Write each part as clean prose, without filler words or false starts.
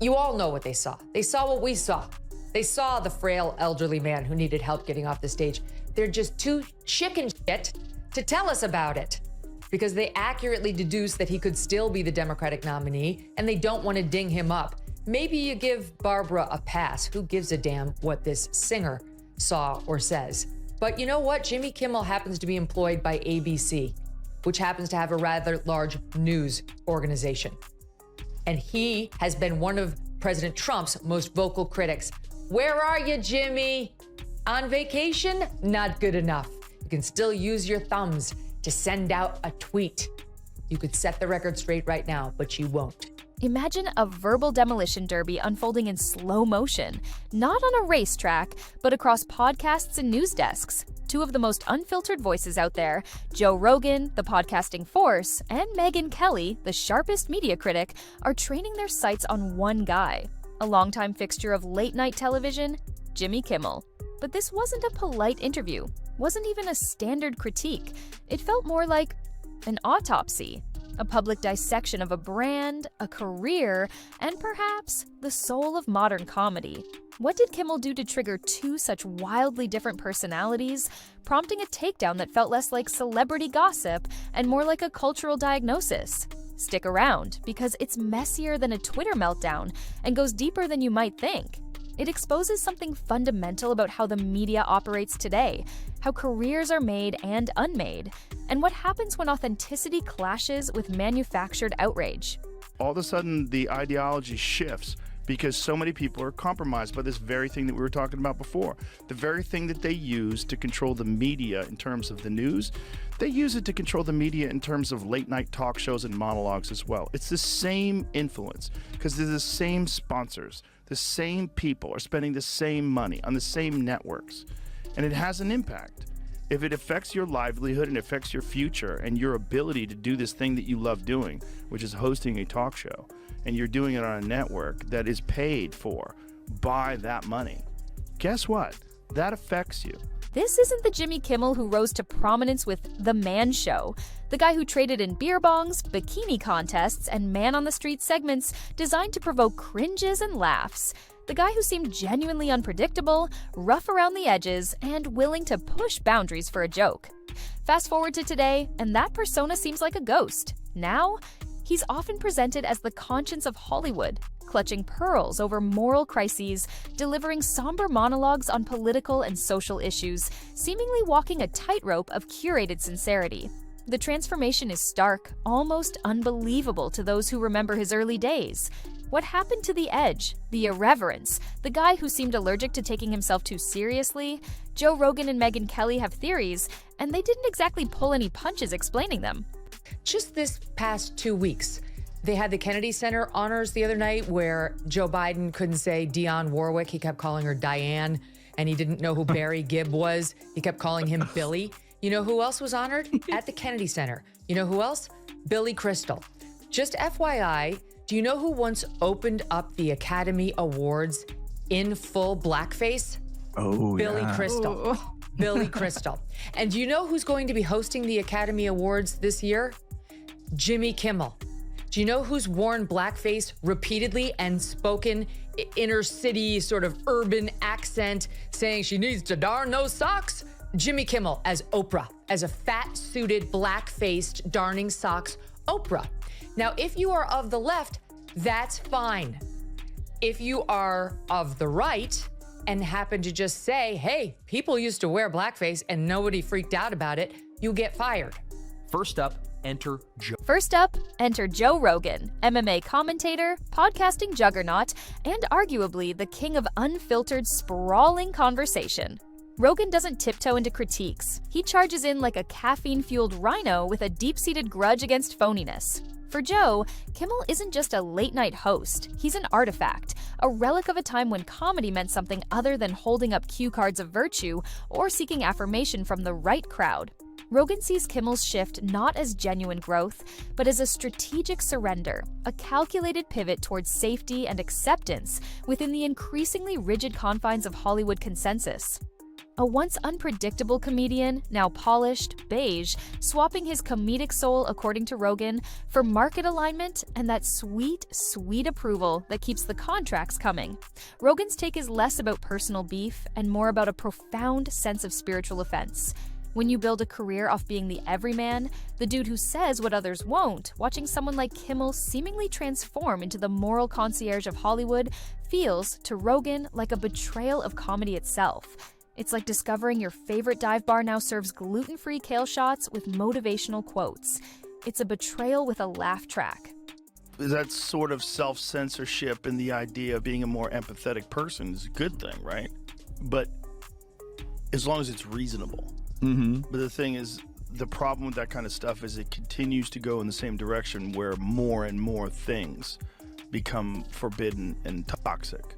You all know what they saw. They saw what we saw. They saw the frail elderly man who needed help getting off the stage. They're just too chicken shit to tell us about it because they accurately deduced that he could still be the Democratic nominee and they don't want to ding him up. Maybe you give Barbara a pass. Who gives a damn what this singer saw or says? But you know what? Jimmy Kimmel happens to be employed by ABC, which happens to have a rather large news organization. And he has been one of President Trump's most vocal critics. Where are you, Jimmy? On vacation? Not good enough. You can still use your thumbs to send out a tweet. You could set the record straight right now, but you won't. Imagine a verbal demolition derby unfolding in slow motion, not on a racetrack, but across podcasts and news desks. Two of the most unfiltered voices out there, Joe Rogan, the podcasting force, and Megyn Kelly, the sharpest media critic, are training their sights on one guy, a longtime fixture of late-night television, Jimmy Kimmel. But this wasn't a polite interview, wasn't even a standard critique. It felt more like an autopsy. A public dissection of a brand, a career, and perhaps the soul of modern comedy. What did Kimmel do to trigger two such wildly different personalities, prompting a takedown that felt less like celebrity gossip and more like a cultural diagnosis? Stick around, because it's messier than a Twitter meltdown and goes deeper than you might think. It exposes something fundamental about how the media operates today, how careers are made and unmade, and what happens when authenticity clashes with manufactured outrage. All of a sudden, the ideology shifts because so many people are compromised by this very thing that we were talking about before. The very thing that they use to control the media in terms of the news, they use it to control the media in terms of late-night talk shows and monologues as well. It's the same influence because they're the same sponsors. The same people are spending the same money on the same networks, and it has an impact. If it affects your livelihood and affects your future and your ability to do this thing that you love doing, which is hosting a talk show, and you're doing it on a network that is paid for by that money, guess what? That affects you. This isn't the Jimmy Kimmel who rose to prominence with The Man Show, the guy who traded in beer bongs, bikini contests, and man-on-the-street segments designed to provoke cringes and laughs. The guy who seemed genuinely unpredictable, rough around the edges, and willing to push boundaries for a joke. Fast forward to today, and that persona seems like a ghost. Now, he's often presented as the conscience of Hollywood, clutching pearls over moral crises, delivering somber monologues on political and social issues, seemingly walking a tightrope of curated sincerity. The transformation is stark, almost unbelievable to those who remember his early days. What happened to the edge, the irreverence, the guy who seemed allergic to taking himself too seriously? Joe Rogan and Megyn Kelly have theories, and they didn't exactly pull any punches explaining them. Just this past 2 weeks, they had the Kennedy Center honors the other night where Joe Biden couldn't say Dionne Warwick. He kept calling her Diane, and he didn't know who Barry Gibb was. He kept calling him Billy. You know who else was honored? At the Kennedy Center. You know who else? Billy Crystal. Just FYI, do you know who once opened up the Academy Awards in full blackface? Oh, Billy yeah. Crystal. Ooh. Billy Crystal. And do you know who's going to be hosting the Academy Awards this year? Jimmy Kimmel. Do you know who's worn blackface repeatedly and spoken inner city sort of urban accent saying she needs to darn those socks? Jimmy Kimmel as Oprah, as a fat-suited, black-faced, darning socks Oprah. Now, if you are of the left, that's fine. If you are of the right and happen to just say, hey, people used to wear blackface and nobody freaked out about it, you get fired. First up, enter Joe. First up, enter Joe Rogan, MMA commentator, podcasting juggernaut, and arguably the king of unfiltered, sprawling conversation. Rogan doesn't tiptoe into critiques. He charges in like a caffeine-fueled rhino with a deep-seated grudge against phoniness. For Joe, Kimmel isn't just a late-night host. He's an artifact, a relic of a time when comedy meant something other than holding up cue cards of virtue or seeking affirmation from the right crowd. Rogan sees Kimmel's shift not as genuine growth, but as a strategic surrender, a calculated pivot towards safety and acceptance within the increasingly rigid confines of Hollywood consensus. A once unpredictable comedian, now polished, beige, swapping his comedic soul, according to Rogan, for market alignment and that sweet, sweet approval that keeps the contracts coming. Rogan's take is less about personal beef and more about a profound sense of spiritual offense. When you build a career off being the everyman, the dude who says what others won't, watching someone like Kimmel seemingly transform into the moral concierge of Hollywood feels, to Rogan, like a betrayal of comedy itself. It's like discovering your favorite dive bar now serves gluten-free kale shots with motivational quotes. It's a betrayal with a laugh track. That sort of self-censorship and the idea of being a more empathetic person is a good thing, right? But as long as it's reasonable. But the thing is, the problem with that kind of stuff is it continues to go in the same direction where more and more things become forbidden and toxic.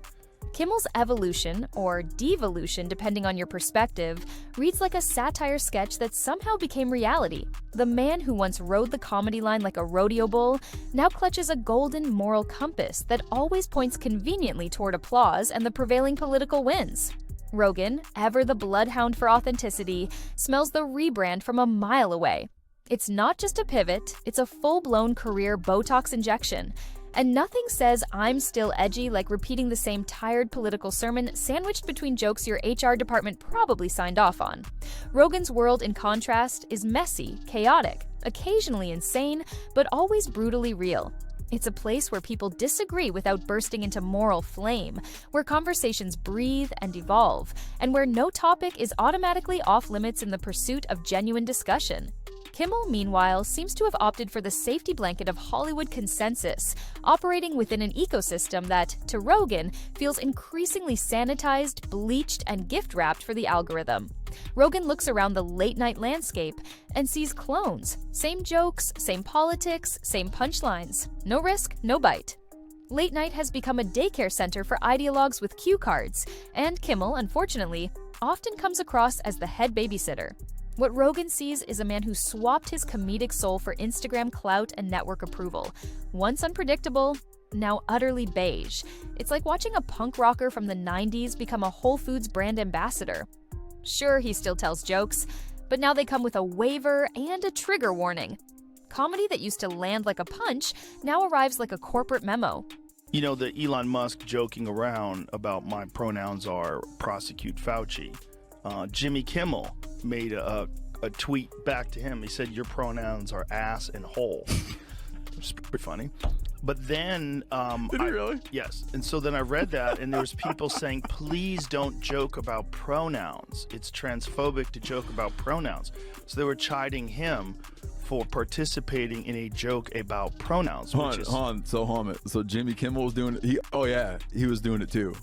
Kimmel's evolution, or devolution depending on your perspective, reads like a satire sketch that somehow became reality. The man who once rode the comedy line like a rodeo bull now clutches a golden moral compass that always points conveniently toward applause and the prevailing political winds. Rogan, ever the bloodhound for authenticity, smells the rebrand from a mile away. It's not just a pivot, it's a full-blown career Botox injection. And nothing says I'm still edgy like repeating the same tired political sermon sandwiched between jokes your HR department probably signed off on. Rogan's world, in contrast, is messy, chaotic, occasionally insane, but always brutally real. It's a place where people disagree without bursting into moral flame, where conversations breathe and evolve, and where no topic is automatically off-limits in the pursuit of genuine discussion. Kimmel, meanwhile, seems to have opted for the safety blanket of Hollywood consensus, operating within an ecosystem that, to Rogan, feels increasingly sanitized, bleached, and gift-wrapped for the algorithm. Rogan looks around the late-night landscape and sees clones. Same jokes, same politics, same punchlines. No risk, no bite. Late night has become a daycare center for ideologues with cue cards, and Kimmel, unfortunately, often comes across as the head babysitter. What Rogan sees is a man who swapped his comedic soul for Instagram clout and network approval. Once unpredictable, now utterly beige. It's like watching a punk rocker from the 90s become a Whole Foods brand ambassador. Sure, he still tells jokes, but now they come with a waiver and a trigger warning. Comedy that used to land like a punch now arrives like a corporate memo. You know, the Elon Musk joking around about my pronouns are prosecute Fauci. Jimmy Kimmel made a tweet back to him. He said, your pronouns are ass and hole. Which is pretty funny. But then... Did he really? Yes. And so then I read that, and there was people saying, please don't joke about pronouns. It's transphobic to joke about pronouns. So they were chiding him for participating in a joke about pronouns. So Jimmy Kimmel was doing it. He was doing it too.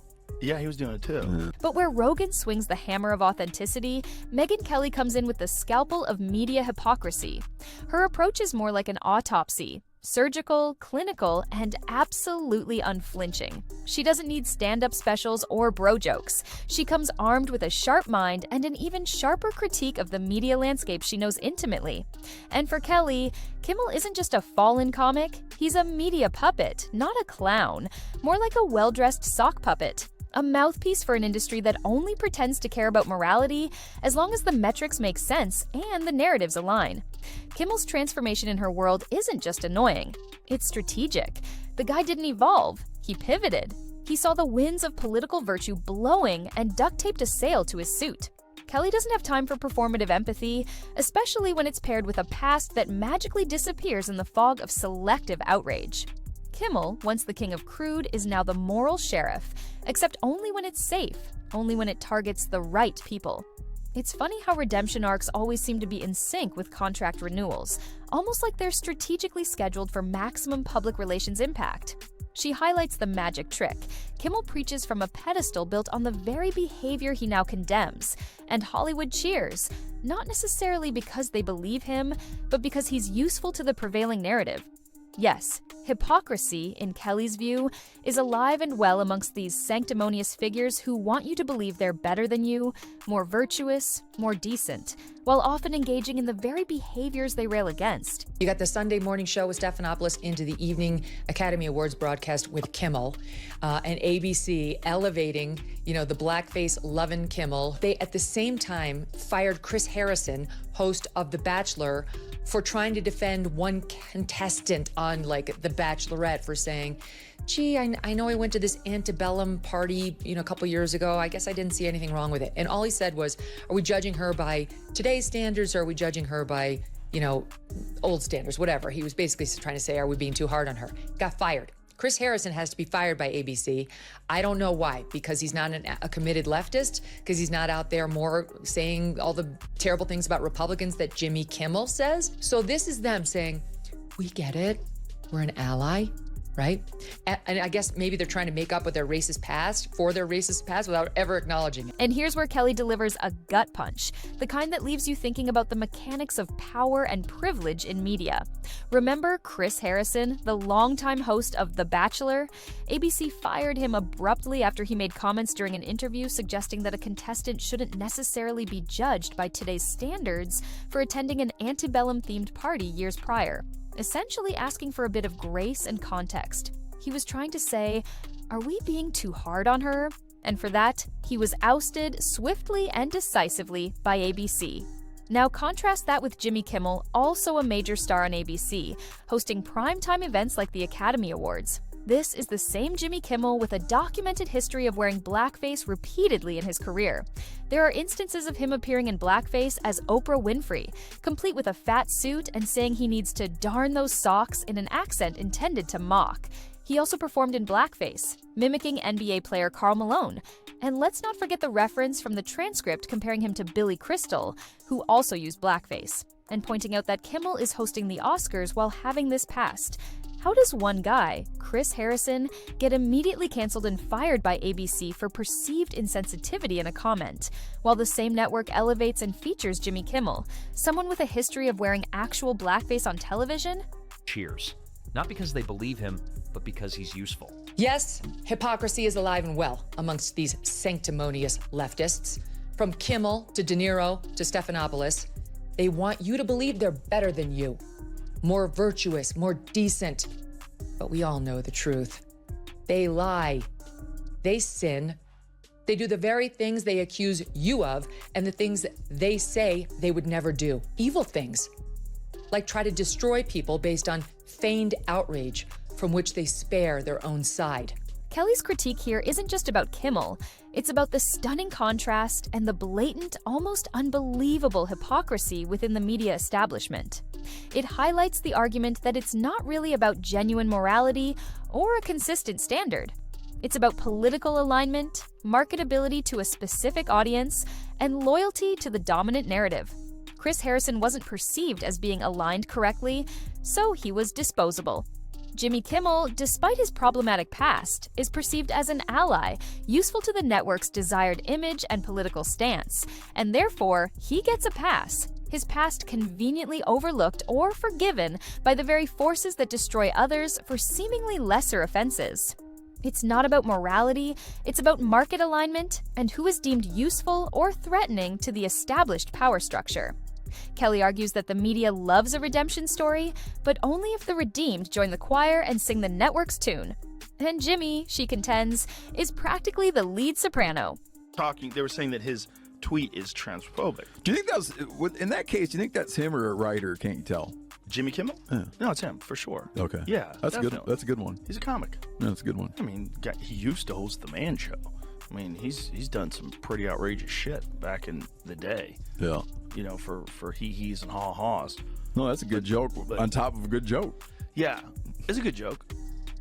Yeah, he was doing it too. But where Rogan swings the hammer of authenticity, Megyn Kelly comes in with the scalpel of media hypocrisy. Her approach is more like an autopsy. Surgical, clinical, and absolutely unflinching. She doesn't need stand-up specials or bro jokes. She comes armed with a sharp mind and an even sharper critique of the media landscape she knows intimately. And for Kelly, Kimmel isn't just a fallen comic, he's a media puppet, not a clown. More like a well-dressed sock puppet. A mouthpiece for an industry that only pretends to care about morality as long as the metrics make sense and the narratives align. Kimmel's transformation in her world isn't just annoying, it's strategic. The guy didn't evolve, he pivoted. He saw the winds of political virtue blowing and duct taped a sail to his suit. Kelly doesn't have time for performative empathy, especially when it's paired with a past that magically disappears in the fog of selective outrage. Kimmel, once the king of crude, is now the moral sheriff, except only when it's safe, only when it targets the right people. It's funny how redemption arcs always seem to be in sync with contract renewals, almost like they're strategically scheduled for maximum public relations impact. She highlights the magic trick. Kimmel preaches from a pedestal built on the very behavior he now condemns, and Hollywood cheers, not necessarily because they believe him, but because he's useful to the prevailing narrative. Yes, Hypocrisy, in Kelly's view, is alive and well amongst these sanctimonious figures who want you to believe they're better than you, more virtuous, more decent, while often engaging in the very behaviors they rail against. You got the Sunday morning show with Stephanopoulos into the evening Academy Awards broadcast with Kimmel, and ABC elevating, the blackface lovin' Kimmel. They, at the same time, fired Chris Harrison, host of The Bachelor, for trying to defend one contestant on, The Bachelorette, for saying, gee, I know I went to this antebellum party, a couple years ago. I guess I didn't see anything wrong with it. And all he said was, are we judging her by today's standards, or are we judging her by, old standards, whatever. He was basically trying to say, are we being too hard on her? Got fired. Chris Harrison has to be fired by ABC. I don't know why, because he's not a committed leftist, because he's not out there more saying all the terrible things about Republicans that Jimmy Kimmel says. So this is them saying, we get it, we're an ally, right? And I guess maybe they're trying to make up with their racist past without ever acknowledging it. And here's where Kelly delivers a gut punch, the kind that leaves you thinking about the mechanics of power and privilege in media. Remember Chris Harrison, the longtime host of The Bachelor? ABC fired him abruptly after he made comments during an interview suggesting that a contestant shouldn't necessarily be judged by today's standards for attending an antebellum-themed party years prior, essentially asking for a bit of grace and context. He was trying to say, are we being too hard on her? And for that, he was ousted swiftly and decisively by ABC. Now contrast that with Jimmy Kimmel, also a major star on ABC, hosting primetime events like the Academy Awards. This is the same Jimmy Kimmel with a documented history of wearing blackface repeatedly in his career. There are instances of him appearing in blackface as Oprah Winfrey, complete with a fat suit and saying he needs to darn those socks in an accent intended to mock. He also performed in blackface, mimicking NBA player Karl Malone. And let's not forget the reference from the transcript comparing him to Billy Crystal, who also used blackface, and pointing out that Kimmel is hosting the Oscars while having this past. How does one guy, Chris Harrison, get immediately canceled and fired by ABC for perceived insensitivity in a comment, while the same network elevates and features Jimmy Kimmel, someone with a history of wearing actual blackface on television? Cheers. Not because they believe him, but because he's useful. Yes, hypocrisy is alive and well amongst these sanctimonious leftists. From Kimmel to De Niro to Stephanopoulos, they want you to believe they're better than you, more virtuous, more decent. But we all know the truth. They lie. They sin. They do the very things they accuse you of and the things that they say they would never do. Evil things, like try to destroy people based on feigned outrage from which they spare their own side. Kelly's critique here isn't just about Kimmel. It's about the stunning contrast and the blatant, almost unbelievable hypocrisy within the media establishment. It highlights the argument that it's not really about genuine morality or a consistent standard. It's about political alignment, marketability to a specific audience, and loyalty to the dominant narrative. Chris Harrison wasn't perceived as being aligned correctly, so he was disposable. Jimmy Kimmel, despite his problematic past, is perceived as an ally, useful to the network's desired image and political stance, and therefore, he gets a pass, his past conveniently overlooked or forgiven by the very forces that destroy others for seemingly lesser offenses. It's not about morality, it's about market alignment and who is deemed useful or threatening to the established power structure. Kelly argues that the media loves a redemption story, but only if the redeemed join the choir and sing the network's tune. And Jimmy, she contends, is practically the lead soprano. They were saying that his tweet is transphobic. Do you think that's, in that case, do you think that's him or a writer? Can't you tell? Jimmy Kimmel? Yeah. No, it's him, for sure. Okay. Yeah, That's definitely. good. That's a good one. He's a comic. Yeah, that's a good one. I mean, he used to host The Man Show. I mean, he's done some pretty outrageous shit back in the day. Yeah. You know, for he-he's and ha-ha's. No, that's a good joke on top of a good joke. Yeah, it's a good joke.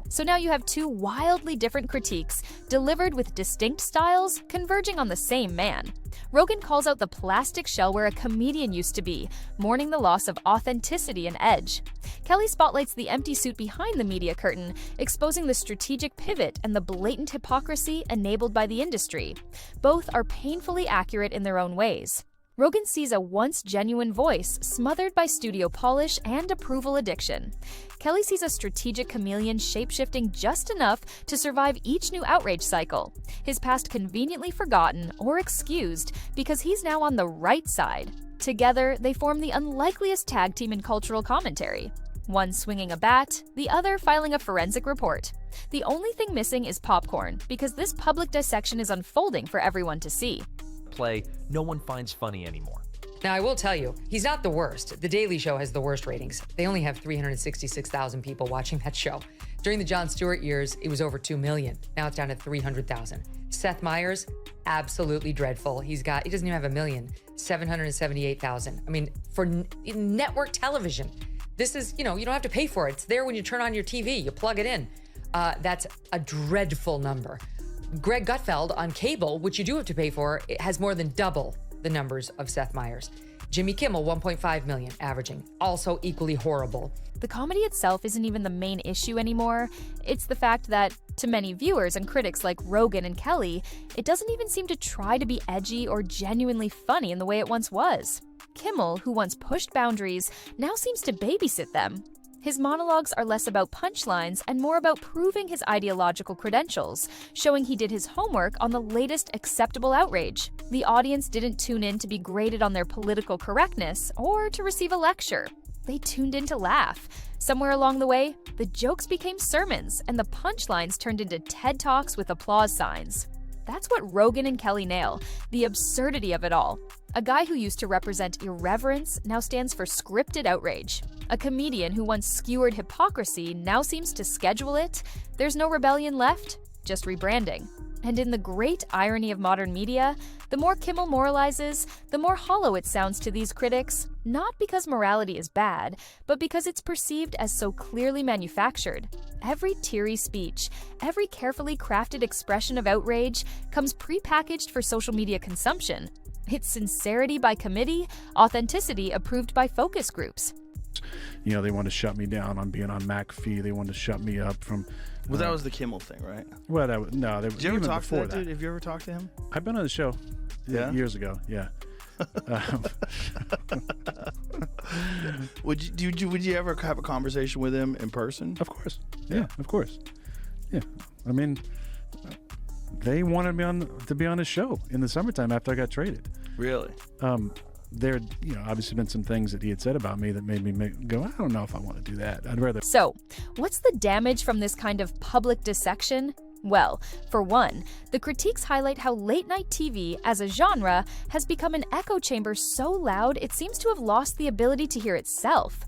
So now you have two wildly different critiques, delivered with distinct styles, converging on the same man. Rogan calls out the plastic shell where a comedian used to be, mourning the loss of authenticity and edge. Kelly spotlights the empty suit behind the media curtain, exposing the strategic pivot and the blatant hypocrisy enabled by the industry. Both are painfully accurate in their own ways. Rogan sees a once genuine voice smothered by studio polish and approval addiction. Kelly sees a strategic chameleon shape-shifting just enough to survive each new outrage cycle, his past conveniently forgotten or excused because he's now on the right side. Together, they form the unlikeliest tag team in cultural commentary. One swinging a bat, the other filing a forensic report. The only thing missing is popcorn, because this public dissection is unfolding for everyone to see. Play no one finds funny anymore. Now, I will tell you, he's not the worst. The Daily Show has the worst ratings. They only have 366,000 people watching that show. During the Jon Stewart years, it was over 2 million. Now it's down to 300,000. Seth Meyers, absolutely dreadful. He doesn't even have 1 million, 778,000. I mean, for network television, this is, you don't have to pay for it. It's there when you turn on your TV, you plug it in. That's a dreadful number. Greg Gutfeld on cable, which you do have to pay for, it has more than double the numbers of Seth Meyers. Jimmy Kimmel, 1.5 million averaging, also equally horrible. The comedy itself isn't even the main issue anymore. It's the fact that, to many viewers and critics like Rogan and Kelly, it doesn't even seem to try to be edgy or genuinely funny in the way it once was. Kimmel, who once pushed boundaries, now seems to babysit them. His monologues are less about punchlines and more about proving his ideological credentials, showing he did his homework on the latest acceptable outrage. The audience didn't tune in to be graded on their political correctness or to receive a lecture. They tuned in to laugh. Somewhere along the way, the jokes became sermons and the punchlines turned into TED Talks with applause signs. That's what Rogan and Kelly nail, the absurdity of it all. A guy who used to represent irreverence now stands for scripted outrage. A comedian who once skewered hypocrisy now seems to schedule it. There's no rebellion left, just rebranding. And in the great irony of modern media, the more Kimmel moralizes, the more hollow it sounds to these critics, not because morality is bad, but because it's perceived as so clearly manufactured. Every teary speech, every carefully crafted expression of outrage comes prepackaged for social media consumption. It's sincerity by committee, authenticity approved by focus groups. They want to shut me down on being on McAfee. They want to shut me up from. Well, that was the Kimmel thing, right? Well, no. Did you ever talk to that dude? Have you ever talked to him? I've been on the show. Yeah? Years ago. Yeah. Would you ever have a conversation with him in person? Of course. Yeah. Of course. Yeah. I mean, they wanted me to be on the show in the summertime after I got traded. Really? There, obviously been some things that he had said about me that made me go, I don't know if I want to do that. I'd rather. So, what's the damage from this kind of public dissection? Well, for one, the critiques highlight how late-night TV, as a genre, has become an echo chamber so loud it seems to have lost the ability to hear itself.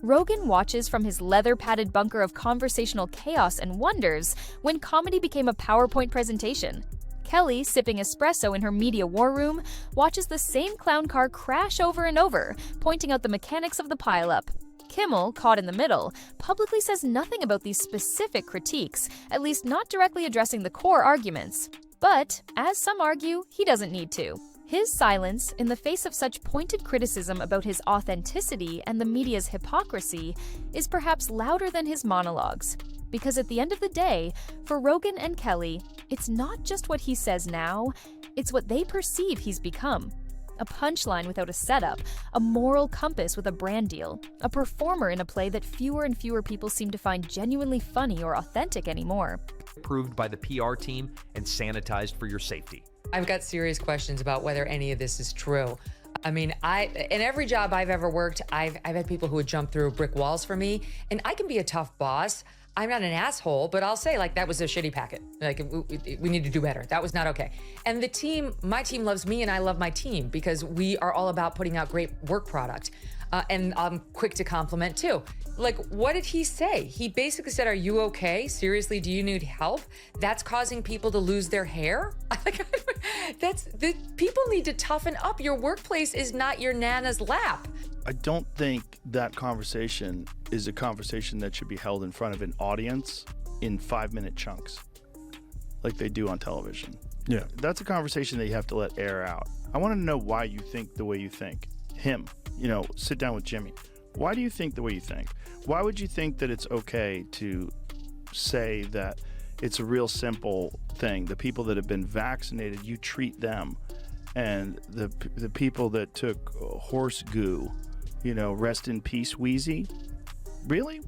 Rogan watches from his leather-padded bunker of conversational chaos and wonders when comedy became a PowerPoint presentation. Kelly, sipping espresso in her media war room, watches the same clown car crash over and over, pointing out the mechanics of the pileup. Kimmel, caught in the middle, publicly says nothing about these specific critiques, at least not directly addressing the core arguments. But, as some argue, he doesn't need to. His silence, in the face of such pointed criticism about his authenticity and the media's hypocrisy, is perhaps louder than his monologues. Because at the end of the day, for Rogan and Kelly, it's not just what he says now, it's what they perceive he's become. A punchline without a setup, a moral compass with a brand deal, a performer in a play that fewer and fewer people seem to find genuinely funny or authentic anymore. Approved by the PR team and sanitized for your safety. I've got serious questions about whether any of this is true. I mean, in every job I've ever worked, I've had people who would jump through brick walls for me, and I can be a tough boss. I'm not an asshole, but I'll say, that was a shitty packet. We need to do better. That was not okay. And my team loves me and I love my team because we are all about putting out great work product. And I'm quick to compliment too. What did he say? He basically said, are you okay? Seriously, do you need help? That's causing people to lose their hair? People need to toughen up. Your workplace is not your nana's lap. I don't think that conversation is a conversation that should be held in front of an audience in 5-minute chunks like they do on television. Yeah. That's a conversation that you have to let air out. I want to know why you think the way you think. Sit down with Jimmy. Why do you think the way you think? Why would you think that it's okay to say that it's a real simple thing? The people that have been vaccinated, you treat them and the people that took horse goo, rest in peace, Wheezy. Really?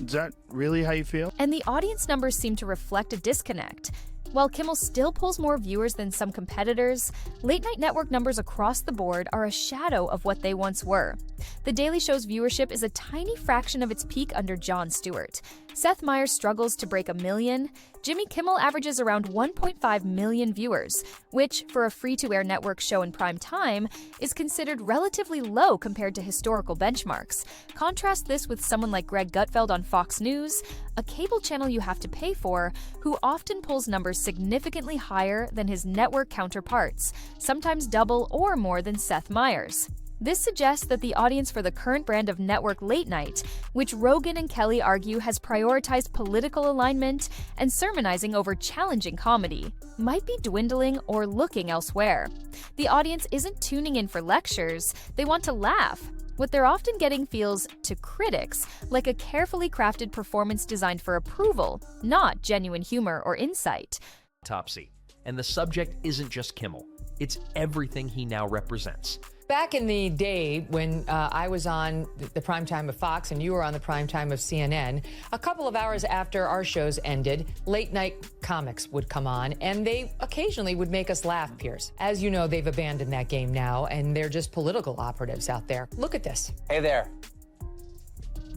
Is that really how you feel? And the audience numbers seem to reflect a disconnect. While Kimmel still pulls more viewers than some competitors, late-night network numbers across the board are a shadow of what they once were. The Daily Show's viewership is a tiny fraction of its peak under Jon Stewart. Seth Meyers struggles to break 1 million. Jimmy Kimmel averages around 1.5 million viewers, which, for a free-to-air network show in prime time, is considered relatively low compared to historical benchmarks. Contrast this with someone like Greg Gutfeld on Fox News, a cable channel you have to pay for, who often pulls numbers significantly higher than his network counterparts, sometimes double or more than Seth Meyers. This suggests that the audience for the current brand of network late night, which Rogan and Kelly argue has prioritized political alignment and sermonizing over challenging comedy, might be dwindling or looking elsewhere. The audience isn't tuning in for lectures, they want to laugh. What they're often getting feels, to critics, like a carefully crafted performance designed for approval, not genuine humor or insight. Autopsy. And the subject isn't just Kimmel. It's everything he now represents. Back in the day when I was on the prime time of Fox and you were on the prime time of CNN, a couple of hours after our shows ended, late night comics would come on, and they occasionally would make us laugh, Piers. As you know, they've abandoned that game now, and they're just political operatives out there. Look at this. Hey there.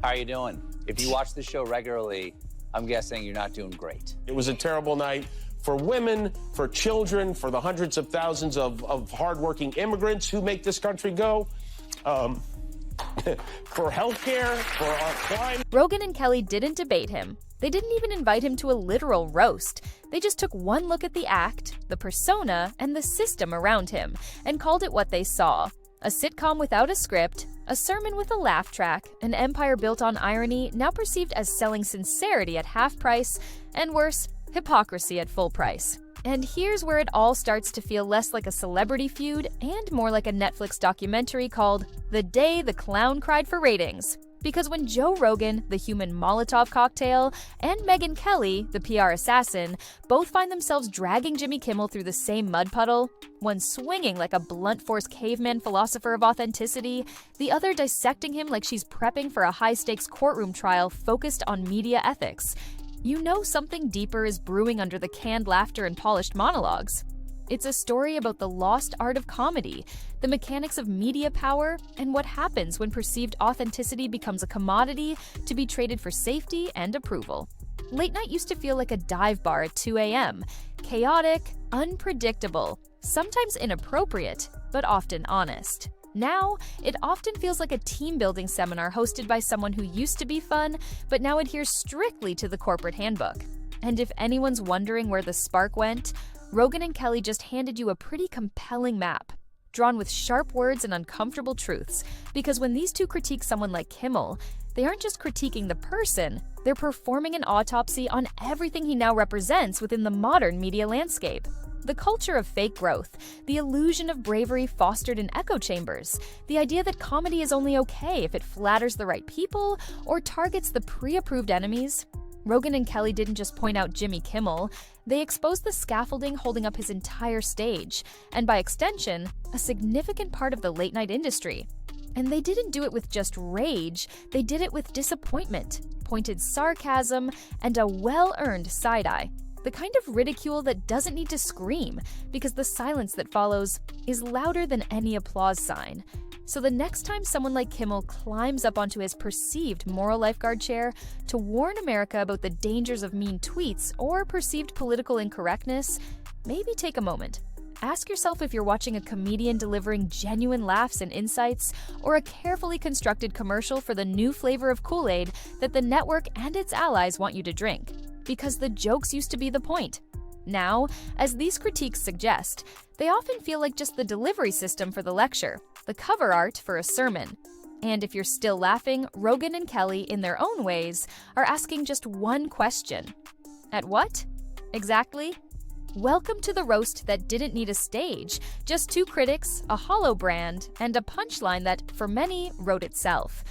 How are you doing? If you watch the show regularly, I'm guessing you're not doing great. It was a terrible night for women, for children, for the hundreds of thousands of hardworking immigrants who make this country go, for healthcare, for our climate. Rogan and Kelly didn't debate him. They didn't even invite him to a literal roast. They just took one look at the act, the persona, and the system around him, and called it what they saw. A sitcom without a script, a sermon with a laugh track, an empire built on irony, now perceived as selling sincerity at half price, and worse, hypocrisy at full price. And here's where it all starts to feel less like a celebrity feud and more like a Netflix documentary called The Day the Clown Cried for Ratings. Because when Joe Rogan, the human Molotov cocktail, and Megyn Kelly, the PR assassin, both find themselves dragging Jimmy Kimmel through the same mud puddle, one swinging like a blunt force caveman philosopher of authenticity, the other dissecting him like she's prepping for a high-stakes courtroom trial focused on media ethics, you know something deeper is brewing under the canned laughter and polished monologues. It's a story about the lost art of comedy, the mechanics of media power, and what happens when perceived authenticity becomes a commodity to be traded for safety and approval. Late night used to feel like a dive bar at 2 a.m. Chaotic, unpredictable, sometimes inappropriate, but often honest. Now, it often feels like a team-building seminar hosted by someone who used to be fun, but now adheres strictly to the corporate handbook. And if anyone's wondering where the spark went, Rogan and Kelly just handed you a pretty compelling map, drawn with sharp words and uncomfortable truths, because when these two critique someone like Kimmel, they aren't just critiquing the person, they're performing an autopsy on everything he now represents within the modern media landscape. The culture of fake growth, the illusion of bravery fostered in echo chambers, the idea that comedy is only okay if it flatters the right people or targets the pre-approved enemies. Rogan and Kelly didn't just point out Jimmy Kimmel, they exposed the scaffolding holding up his entire stage, and by extension, a significant part of the late-night industry. And they didn't do it with just rage, they did it with disappointment, pointed sarcasm, and a well-earned side-eye. The kind of ridicule that doesn't need to scream, because the silence that follows is louder than any applause sign. So the next time someone like Kimmel climbs up onto his perceived moral lifeguard chair to warn America about the dangers of mean tweets or perceived political incorrectness, maybe take a moment. Ask yourself if you're watching a comedian delivering genuine laughs and insights, or a carefully constructed commercial for the new flavor of Kool-Aid that the network and its allies want you to drink. Because the jokes used to be the point. Now, as these critiques suggest, they often feel like just the delivery system for the lecture, the cover art for a sermon. And if you're still laughing, Rogan and Kelly, in their own ways, are asking just one question. At what? Exactly? Welcome to the roast that didn't need a stage, just two critics, a hollow brand, and a punchline that, for many, wrote itself.